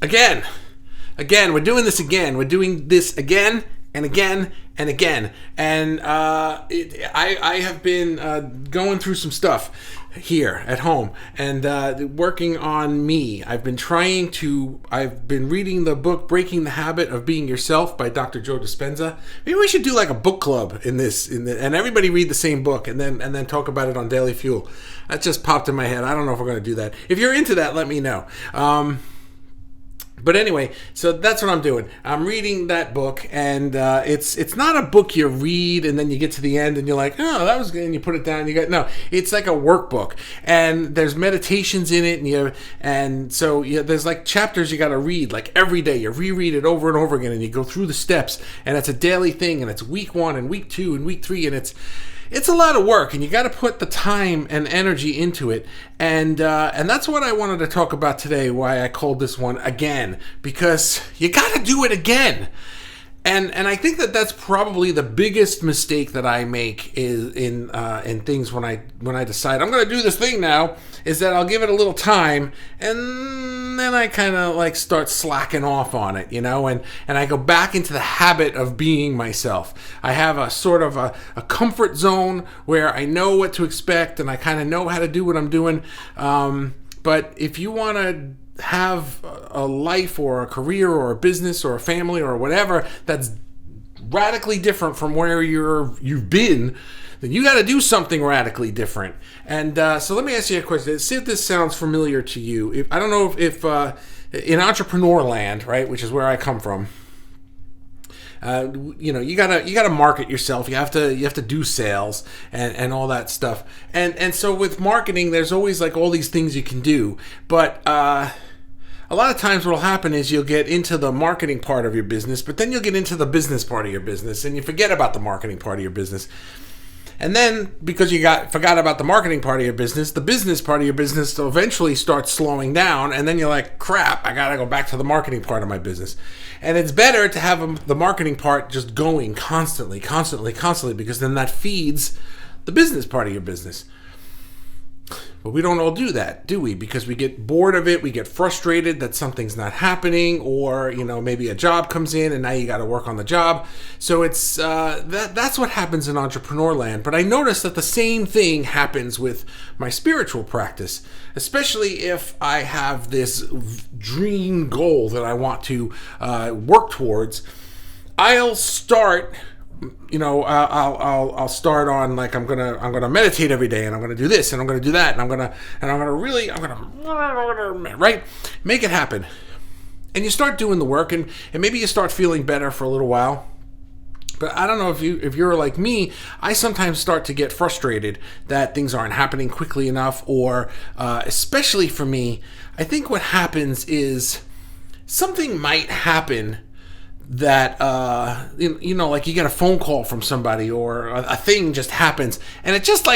Again, we're doing this again. We're doing this again and again and again. And I have been going through some stuff here at home and working on me. I've been reading the book Breaking the Habit of Being Yourself by Dr. Joe Dispenza. Maybe we should do like a book club and everybody read the same book and then talk about it on Daily Fuel. That just popped in my head. I don't know if we're going to do that. If you're into that, let me know. But anyway, so that's what I'm doing. I'm reading that book, and it's not a book you read and then you get to the end and you're like, oh, that was good, and you put it down. No, it's like a workbook, and there's meditations in it, so there's like chapters you got to read like every day. You reread it over and over again, and you go through the steps, and it's a daily thing, and it's week 1 and week 2 and week 3, and it's a lot of work, and you got to put the time and energy into it, and that's what I wanted to talk about today. Why I called this one Again, because you got to do it again, and I think that's probably the biggest mistake that I make is in things when I decide I'm going to do this thing now, is that I'll give it a little time and then I kind of like start slacking off on it, and I go back into the habit of being myself. I have a sort of a comfort zone where I know what to expect and I kind of know how to do what I'm doing. But if you want to have a life or a career or a business or a family or whatever that's radically different from where you've been, then you got to do something radically different. And so let me ask you a question. See if this sounds familiar to you. I don't know if in entrepreneur land, right, which is where I come from, you gotta market yourself. You have to do sales and all that stuff. And so with marketing, there's always like all these things you can do. But a lot of times what'll happen is you'll get into the marketing part of your business, but then you'll get into the business part of your business, and you forget about the marketing part of your business. And then, because you forgot about the marketing part of your business, the business part of your business will eventually start slowing down, and then you're like, crap, I gotta go back to the marketing part of my business. And it's better to have the marketing part just going constantly, because then that feeds the business part of your business. But we don't all do that, do we? Because we get bored of it, we get frustrated that something's not happening, or maybe a job comes in and now you got to work on the job. So it's that's what happens in entrepreneur land. But I noticed that the same thing happens with my spiritual practice, especially if I have this dream goal that I want to work towards. I'll start. I'll start on like I'm gonna meditate every day, and I'm gonna do this, and I'm gonna do that, and I'm gonna make it happen. And you start doing the work, and maybe you start feeling better for a little while. But I don't know if you're like me, I sometimes start to get frustrated that things aren't happening quickly enough, or especially for me, I think what happens is something might happen that like you get a phone call from somebody, or a thing just happens, and it just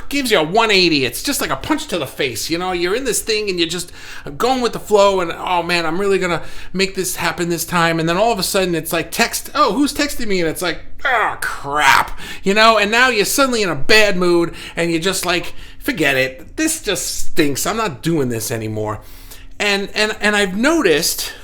gives you a 180. It's just like a punch to the face. You're in this thing and you're just going with the flow, and oh man, I'm really gonna make this happen this time. And then all of a sudden it's like who's texting me? And it's like, oh crap, and now you're suddenly in a bad mood, and you're just like, forget it, this just stinks, I'm not doing this anymore. And I've noticed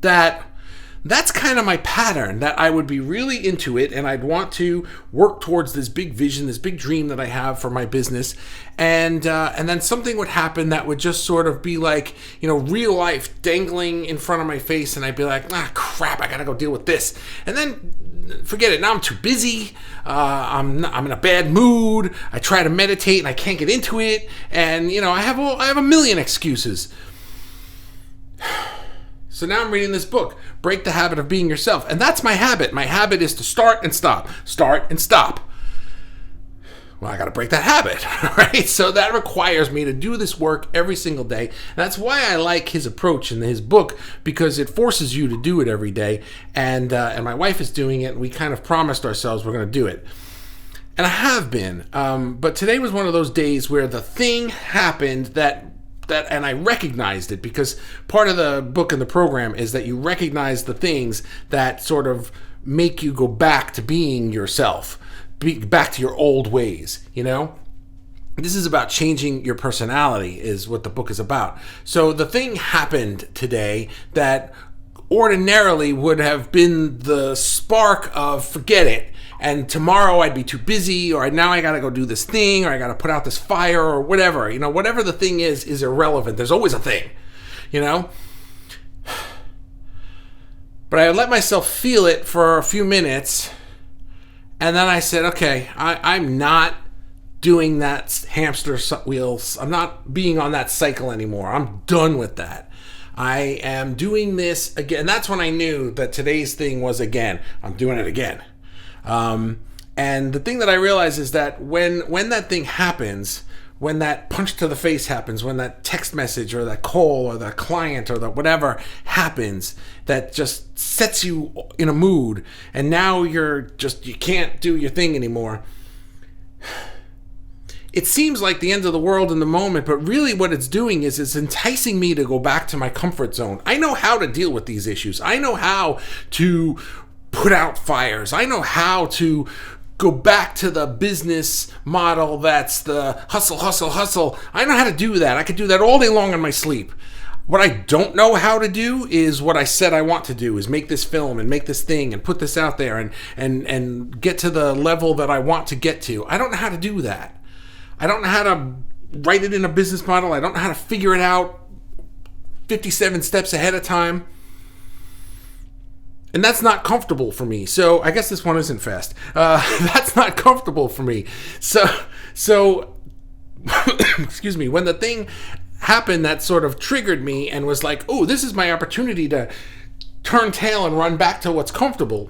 that's kind of my pattern, that I would be really into it and I'd want to work towards this big vision, this big dream that I have for my business, and then something would happen that would just sort of be like, real life dangling in front of my face, and I'd be like, crap, I gotta go deal with this, and then forget it, now I'm too busy, I'm in a bad mood, I try to meditate and I can't get into it, and I have a million excuses. So now I'm reading this book, Break the Habit of Being Yourself. And that's my habit. My habit is to start and stop. Start and stop. Well, I got to break that habit, right? So that requires me to do this work every single day. And that's why I like his approach in his book, because it forces you to do it every day. And my wife is doing it, and we kind of promised ourselves we're going to do it. And I have been. But today was one of those days where the thing happened that and I recognized it, because part of the book and the program is that you recognize the things that sort of make you go back to being yourself, back to your old ways, this is about changing your personality, is what the book is about. So the thing happened today that ordinarily would have been the spark of forget it, and tomorrow I'd be too busy, or now I gotta go do this thing, or I gotta put out this fire, or whatever. Whatever the thing is irrelevant. There's always a thing, But I let myself feel it for a few minutes, and then I said, okay, I'm not doing that hamster wheels. I'm not being on that cycle anymore. I'm done with that. I am doing this again. And that's when I knew that today's thing was again. I'm doing it again. And the thing that I realize is that when that thing happens, when that punch to the face happens, when that text message or that call or the client or the whatever happens, that just sets you in a mood, and now you can't do your thing anymore. It seems like the end of the world in the moment, but really what it's doing is it's enticing me to go back to my comfort zone. I know how to deal with these issues. I know how to put out fires. I know how to go back to the business model that's the hustle, hustle, hustle. I know how to do that. I could do that all day long in my sleep. What I don't know how to do is what I said I want to do, is make this film and make this thing and put this out there and get to the level that I want to get to. I don't know how to do that. I don't know how to write it in a business model. I don't know how to figure it out 57 steps ahead of time. And that's not comfortable for me. So I guess this one isn't fast. That's not comfortable for me. So excuse me, when the thing happened that sort of triggered me and was like, oh, this is my opportunity to turn tail and run back to what's comfortable,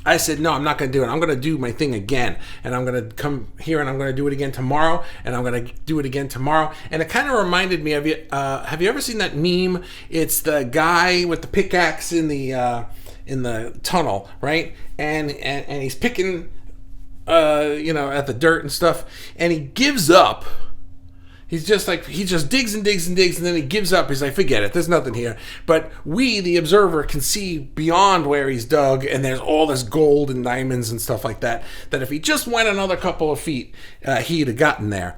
I said, no, I'm not going to do it. I'm going to do my thing again. And I'm going to come here and I'm going to do it again tomorrow. And I'm going to do it again tomorrow. And it kind of reminded me of you. Have you ever seen that meme? It's the guy with the pickaxe in the tunnel, right? And he's picking, at the dirt and stuff. And he gives up. He just digs and digs and digs, and then he gives up. He's like, forget it, there's nothing here. But we, the observer, can see beyond where he's dug, and there's all this gold and diamonds and stuff like that, that if he just went another couple of feet, he'd have gotten there.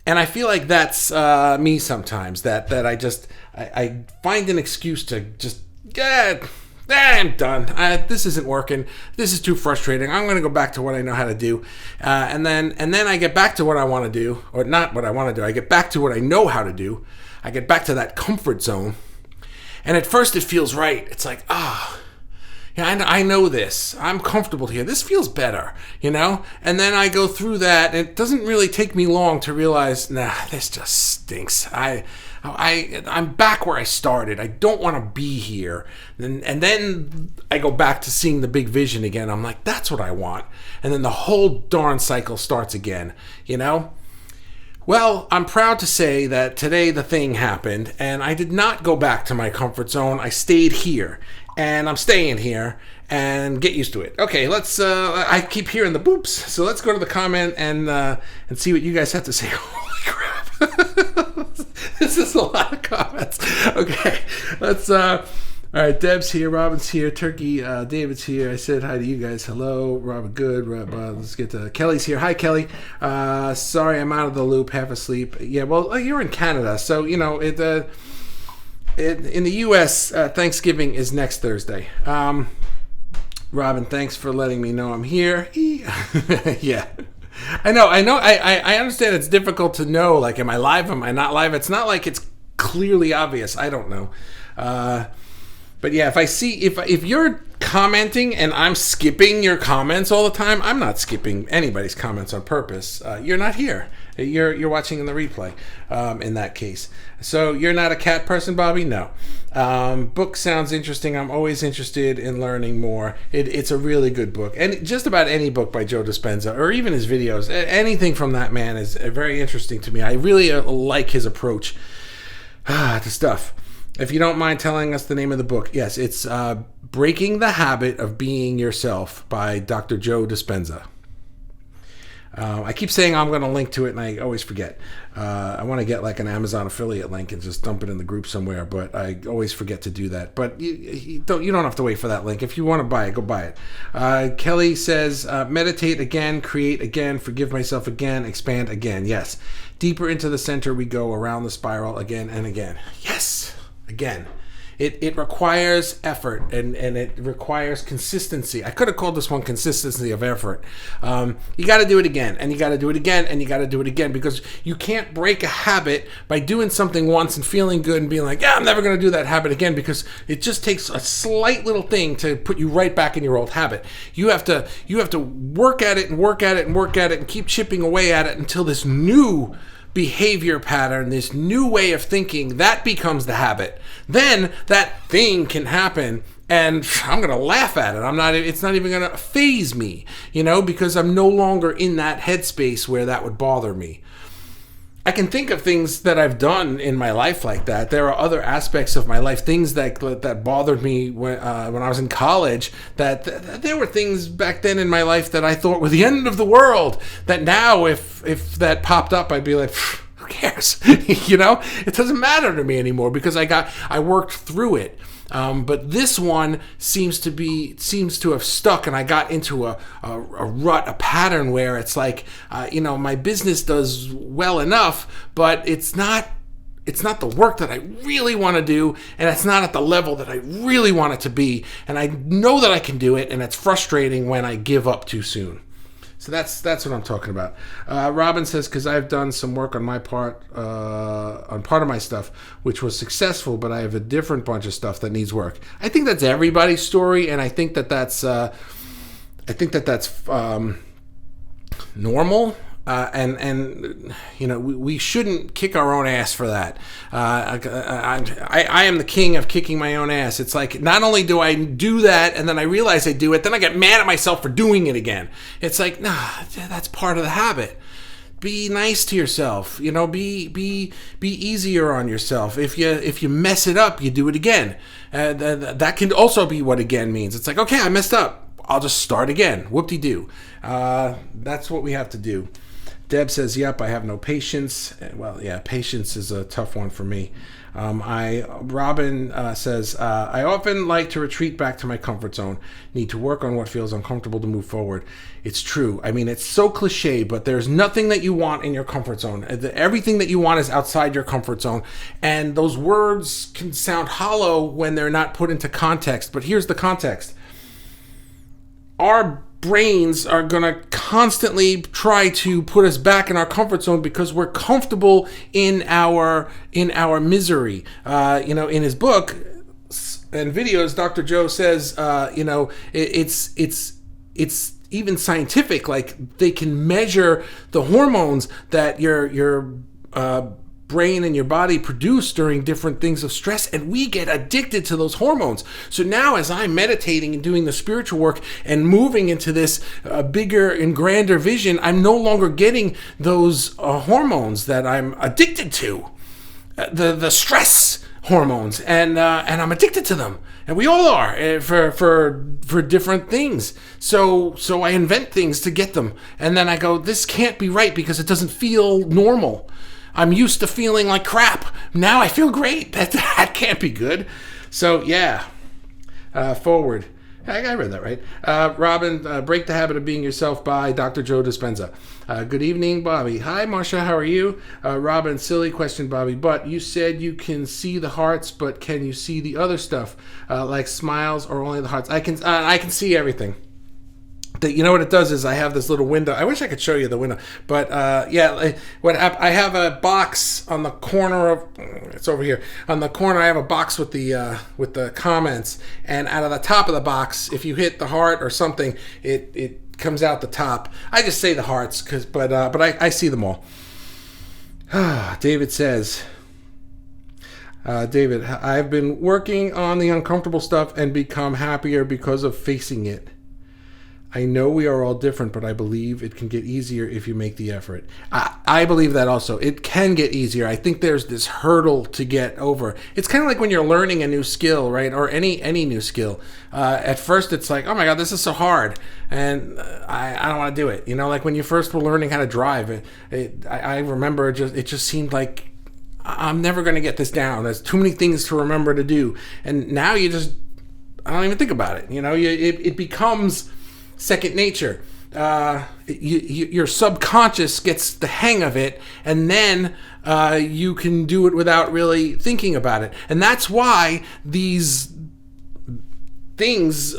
And I feel like that's me sometimes, that I find an excuse to just, I'm done. This isn't working. This is too frustrating. I'm going to go back to what I know how to do. And then I get back to what I want to do, or not what I want to do. I get back to what I know how to do. I get back to that comfort zone. And at first it feels right. It's like, I know this. I'm comfortable here. This feels better, And then I go through that, and it doesn't really take me long to realize, this just stinks. I'm back where I started. I don't want to be here. And then I go back to seeing the big vision again. I'm like, that's what I want. And then the whole darn cycle starts again, Well, I'm proud to say that today the thing happened, and I did not go back to my comfort zone. I stayed here, and I'm staying here, and get used to it. Okay, let's, I keep hearing the boops, so let's go to the comment and see what you guys have to say. Holy crap. This is a lot of comments. Okay, let's, all right, Deb's here, Robin's here, Turkey, David's here. I said hi to you guys. Hello, Robin, good. Let's get to Kelly's here. Hi, Kelly. Sorry, I'm out of the loop, half asleep. Yeah, well, you're in Canada, so, in the U.S., Thanksgiving is next Thursday. Robin, thanks for letting me know I'm here. Yeah. I know. I understand it's difficult to know, like, am I live? Am I not live? It's not like it's clearly obvious. I don't know. But yeah, if you're commenting and I'm skipping your comments all the time, I'm not skipping anybody's comments on purpose. You're not here. You're watching in the replay, in that case. So you're not a cat person, Bobby? No. Book sounds interesting. I'm always interested in learning more. It's a really good book. And just about any book by Joe Dispenza, or even his videos, anything from that man is very interesting to me. I really like his approach to stuff. If you don't mind telling us the name of the book, yes, it's Breaking the Habit of Being Yourself by Dr. Joe Dispenza. I keep saying I'm going to link to it, and I always forget. I want to get like an Amazon affiliate link and just dump it in the group somewhere, but I always forget to do that. But you don't have to wait for that link. If you want to buy it, go buy it. Kelly says, meditate again, create again, forgive myself again, expand again. Yes. Deeper into the center we go, around the spiral again and again. Yes. Again. It requires effort and it requires consistency. I could have called this one consistency of effort. You got to do it again, and you got to do it again, and you got to do it again, because you can't break a habit by doing something once and feeling good and being like, yeah, I'm never going to do that habit again, because it just takes a slight little thing to put you right back in your old habit. You have to work at it and work at it and work at it and keep chipping away at it until this new behavior pattern, this new way of thinking, that becomes the habit. Then that thing can happen and I'm going to laugh at it. It's not even going to faze me, because I'm no longer in that headspace where that would bother me. I can think of things that I've done in my life like that. There are other aspects of my life, things that bothered me when I was in college, that there were things back then in my life that I thought were the end of the world, that now if that popped up, I'd be like, who cares? It doesn't matter to me anymore, because I worked through it. But this one seems to have stuck, and I got into a rut, a pattern where it's like, my business does well enough, but it's not the work that I really want to do, and it's not at the level that I really want it to be, and I know that I can do it, and it's frustrating when I give up too soon. So that's what I'm talking about. Robin says, because I've done some work on my part, on part of my stuff, which was successful, but I have a different bunch of stuff that needs work. I think that's everybody's story, and I think that's normal. We shouldn't kick our own ass for that. I am the king of kicking my own ass. It's like, not only do I do that and then I realize I do it, then I get mad at myself for doing it again. It's like, nah, that's part of the habit. Be nice to yourself. Be easier on yourself. If you mess it up, you do it again. That can also be what again means. It's like, okay, I messed up. I'll just start again. Whoop-de-doo. That's what we have to do. Deb says, yep, I have no patience. Well, yeah, patience is a tough one for me. Robin says, I often like to retreat back to my comfort zone. Need to work on what feels uncomfortable to move forward. It's true. I mean, it's so cliche, but there's nothing that you want in your comfort zone. Everything that you want is outside your comfort zone. And those words can sound hollow when they're not put into context. But here's the context. Our brains are going to constantly try to put us back in our comfort zone because we're comfortable in our misery. In his book and videos, Dr. Joe says, it's even scientific. Like, they can measure the hormones that your brain and your body produce during different things of stress, and we get addicted to those hormones. So now, as I'm meditating and doing the spiritual work and moving into this bigger and grander vision, I'm no longer getting those hormones that I'm addicted to, the stress hormones, and I'm addicted to them, and we all are for different things. So I invent things to get them, and then I go, this can't be right because it doesn't feel normal. I'm used to feeling like crap. Now I feel great. That can't be good. So, yeah. Forward. I read that right. Robin, Break the Habit of Being Yourself by Dr. Joe Dispenza. Good evening, Bobby. Hi, Marsha. How are you? Robin, silly question, Bobby. But you said you can see the hearts, but can you see the other stuff, like smiles or only the hearts? I can see everything. You know what it does is I have this little window. I wish I could show you the window, but I have a box on the corner of, it's over here on the corner. I have a box with the comments, and out of the top of the box, if you hit the heart or something, it comes out the top. I just say the hearts but I see them all. David says, David, I've been working on the uncomfortable stuff and become happier because of facing it. I know we are all different, but I believe it can get easier if you make the effort. I believe that also. It can get easier. I think there's this hurdle to get over. It's kind of like when you're learning a new skill, right? Or any new skill. At first, it's like, oh my God, this is so hard. And I don't want to do it. You know, like when you first were learning how to drive, I remember it just seemed like I'm never going to get this down. There's too many things to remember to do. And now I don't even think about it. You know, it becomes second nature. Your subconscious gets the hang of it, and then you can do it without really thinking about it. And that's why these things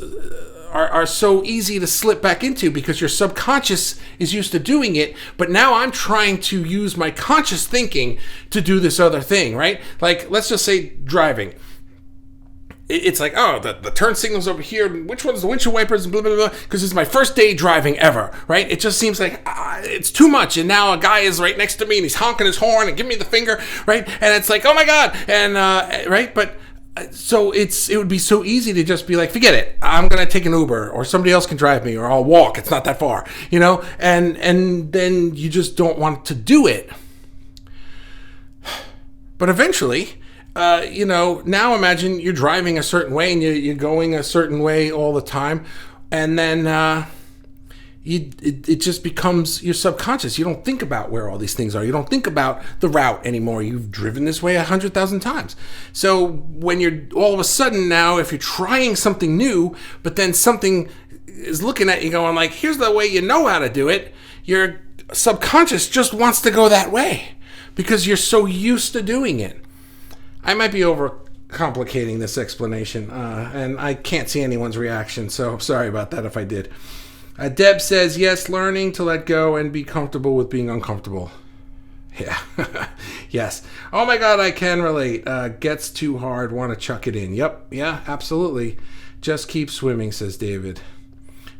are so easy to slip back into, because your subconscious is used to doing it, but now I'm trying to use my conscious thinking to do this other thing, right? Like, let's just say driving. It's like, oh, the turn signal's over here. Which one's the windshield wipers? And blah, blah, blah. Because it's my first day driving ever, right? It just seems like it's too much. And now a guy is right next to me and he's honking his horn and giving me the finger, right? And it's like, oh my God. And, right? But so it would be so easy to just be like, forget it. I'm going to take an Uber, or somebody else can drive me, or I'll walk. It's not that far, you know? And then you just don't want to do it. But eventually, now imagine you're driving a certain way and you're going a certain way all the time, and then it just becomes your subconscious. You don't think about where all these things are. You don't think about the route anymore. You've driven this way 100,000 times. So when you're all of a sudden now, if you're trying something new, but then something is looking at you going like, here's the way you know how to do it, your subconscious just wants to go that way because you're so used to doing it. I might be overcomplicating this explanation, and I can't see anyone's reaction, so sorry about that if I did. Deb says, yes, learning to let go and be comfortable with being uncomfortable. Yeah. Yes. Oh my God, I can relate. Gets too hard, want to chuck it in. Yep. Yeah, absolutely. Just keep swimming, says David.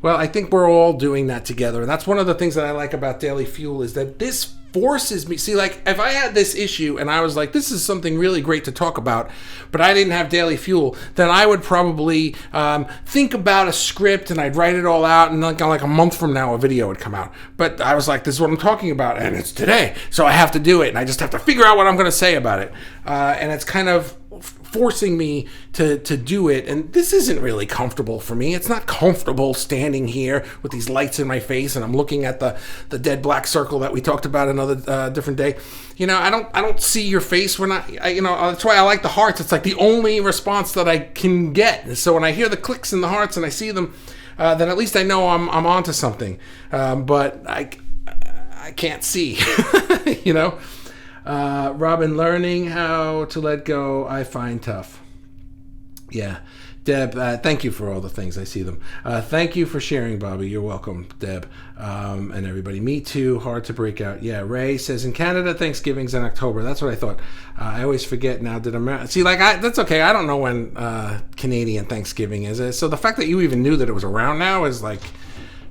Well, I think we're all doing that together, and that's one of the things that I like about Daily Fuel is that this forces me. See, like, if I had this issue and I was like, this is something really great to talk about, but I didn't have Daily Fuel, then I would probably think about a script and I'd write it all out, and like a month from now a video would come out. But I was like, this is what I'm talking about, and it's today, so I have to do it, and I just have to figure out what I'm going to say about it. And it's kind of forcing me to do it, and this isn't really comfortable for me. It's not comfortable standing here with these lights in my face and I'm looking at the dead black circle that we talked about another different day. You know, I don't see your face when that's why I like the hearts. It's like the only response that I can get. So when I hear the clicks in the hearts and I see them, then at least I know I'm onto something. But I can't see, you know. Robin, learning how to let go, I find tough. Yeah. Deb, thank you for all the things. I see them. Thank you for sharing, Bobby. You're welcome, Deb, and everybody. Me too. Hard to break out. Yeah. Ray says, in Canada, Thanksgiving's in October. That's what I thought. I always forget now. That's okay. I don't know when Canadian Thanksgiving is. So the fact that you even knew that it was around now is like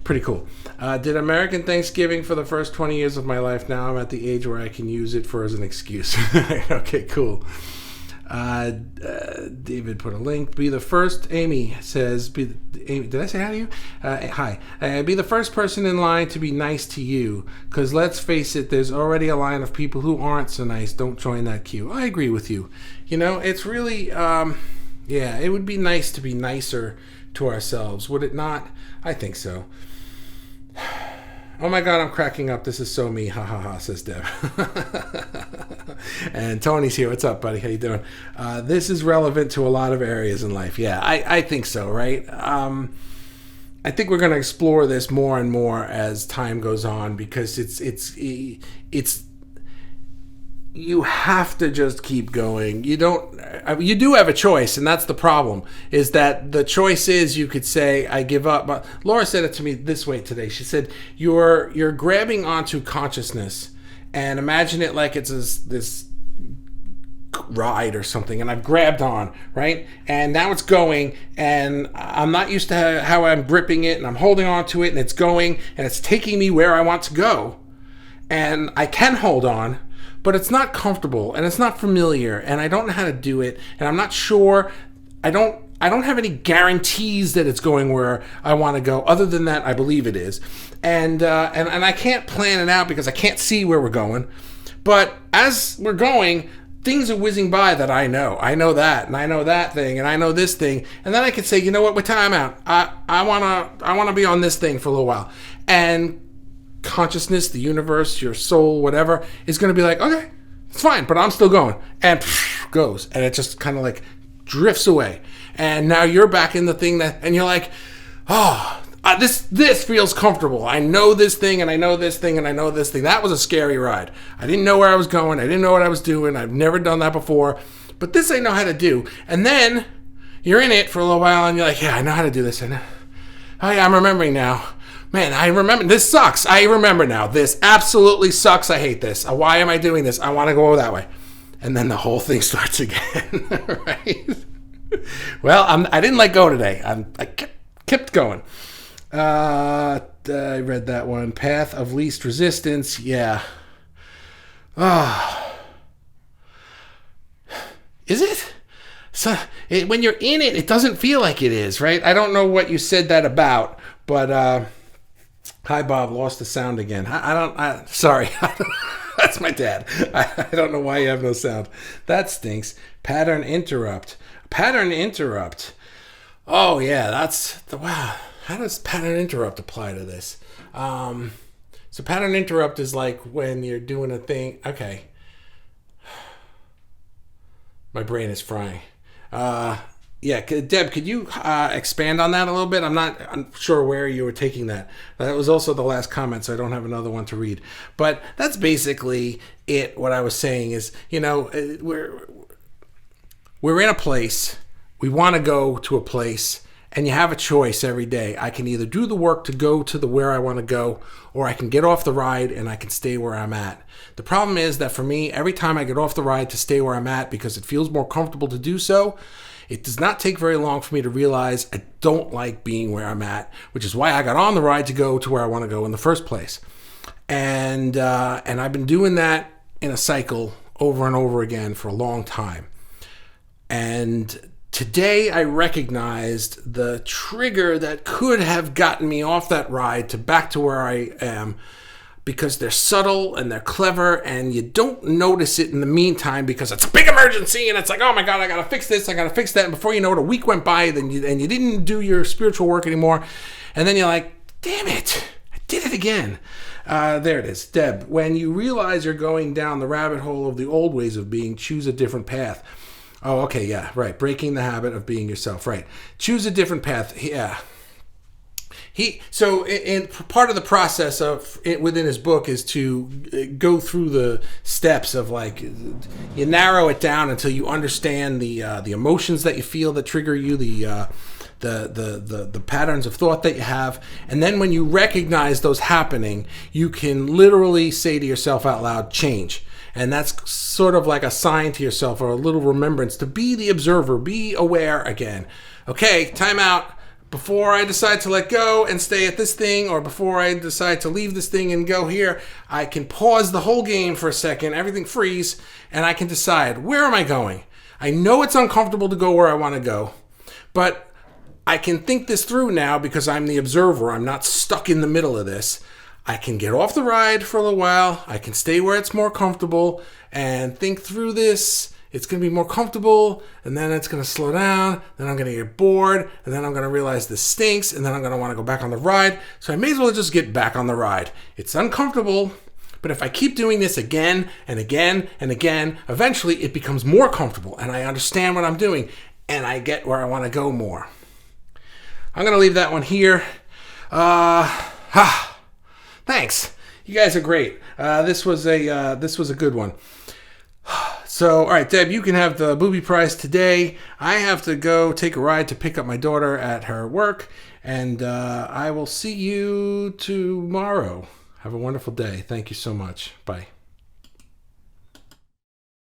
pretty cool. Did American Thanksgiving for the first 20 years of my life. Now I'm at the age where I can use it as an excuse. Okay, cool. David put a link. Be the first. Amy says, Amy, did I say hi to you? Hi. Be the first person in line to be nice to you, because let's face it, there's already a line of people who aren't so nice. Don't join that queue. I agree with you. You know, it's really, it would be nice to be nicer to ourselves, would it not? I think so. Oh my God, I'm cracking up. This is so me. Ha ha ha, says Deb. And Tony's here. What's up, buddy? How you doing? This is relevant to a lot of areas in life. Yeah, I think so, right? I think we're going to explore this more and more as time goes on, because it's you have to just keep going. You do have a choice, and that's the problem, is that the choice is you could say, I give up. But Laura said it to me this way today. She said, you're grabbing onto consciousness, and imagine it like it's this ride or something, and I've grabbed on, right? And now it's going, and I'm not used to how I'm gripping it, and I'm holding on to it, and it's going, and it's taking me where I want to go. And I can hold on, but it's not comfortable and it's not familiar, and I don't know how to do it, and I'm not sure. I don't I don't have any guarantees that it's going where I want to go. Other than that, I believe it is, and I can't plan it out because I can't see where we're going. But as we're going, things are whizzing by that I know. I know that, and I know that thing, and I know this thing, and then I can say, you know what? With time out, I wanna be on this thing for a little while, and consciousness, the universe, your soul, whatever, is going to be like, okay, it's fine, but I'm still going, and goes, and it just kind of like drifts away. And now you're back in the thing and you're like, oh, this feels comfortable. I know this thing, and I know this thing, and I know this thing. That was a scary ride. I didn't know where I was going. I didn't know what I was doing. I've never done that before. But this I know how to do. And then you're in it for a little while, and you're like, yeah, I know how to do this. And oh yeah, I'm remembering now. Man, I remember. This sucks. I remember now. This absolutely sucks. I hate this. Why am I doing this? I want to go that way. And then the whole thing starts again, right? Well, I didn't let go today. I kept going. I read that one. Path of Least Resistance. Yeah. Is it? So when you're in it, it doesn't feel like it is, right? I don't know what you said that about, but hi, Bob. Lost the sound again. Sorry. That's my dad. I don't know why you have no sound. That stinks. Pattern interrupt. Pattern interrupt. Oh, yeah. Wow. How does pattern interrupt apply to this? So pattern interrupt is like when you're doing a thing. Okay. My brain is frying. Yeah, Deb, could you expand on that a little bit? I'm sure where you were taking that. That was also the last comment, so I don't have another one to read. But that's basically it. What I was saying is, we're in a place. We want to go to a place, and you have a choice every day. I can either do the work to go to where I want to go, or I can get off the ride and I can stay where I'm at. The problem is that for me, every time I get off the ride to stay where I'm at because it feels more comfortable to do so, it does not take very long for me to realize I don't like being where I'm at, which is why I got on the ride to go to where I want to go in the first place. And I've been doing that in a cycle over and over again for a long time. And today I recognized the trigger that could have gotten me off that ride back to where I am, because they're subtle and they're clever and you don't notice it in the meantime because it's a big emergency and it's like, oh my God, I got to fix this, I got to fix that. And before you know it, a week went by and you didn't do your spiritual work anymore. And then you're like, damn it, I did it again. There it is. Deb, when you realize you're going down the rabbit hole of the old ways of being, choose a different path. Oh, okay, yeah, right. Breaking the habit of being yourself, right. Choose a different path, yeah. So in part of the process of within his book is to go through the steps of, like, you narrow it down until you understand the emotions that you feel that trigger you, the patterns of thought that you have, and then when you recognize those happening, you can literally say to yourself out loud, change. And that's sort of like a sign to yourself, or a little remembrance to be the observer, be aware again. Okay, time out. Before I decide to let go and stay at this thing, or before I decide to leave this thing and go here, I can pause the whole game for a second, everything freeze, and I can decide, where am I going? I know it's uncomfortable to go where I want to go, but I can think this through now because I'm the observer. I'm not stuck in the middle of this. I can get off the ride for a little while. I can stay where it's more comfortable and think through this. It's going to be more comfortable, and then it's going to slow down, then I'm going to get bored, and then I'm going to realize this stinks, and then I'm going to want to go back on the ride, so I may as well just get back on the ride. It's uncomfortable, but if I keep doing this again and again and again, eventually it becomes more comfortable, and I understand what I'm doing, and I get where I want to go more. I'm going to leave that one here. Thanks. You guys are great. This was a good one. So, all right, Deb, you can have the booby prize today. I have to go take a ride to pick up my daughter at her work, and I will see you tomorrow. Have a wonderful day. Thank you so much. Bye.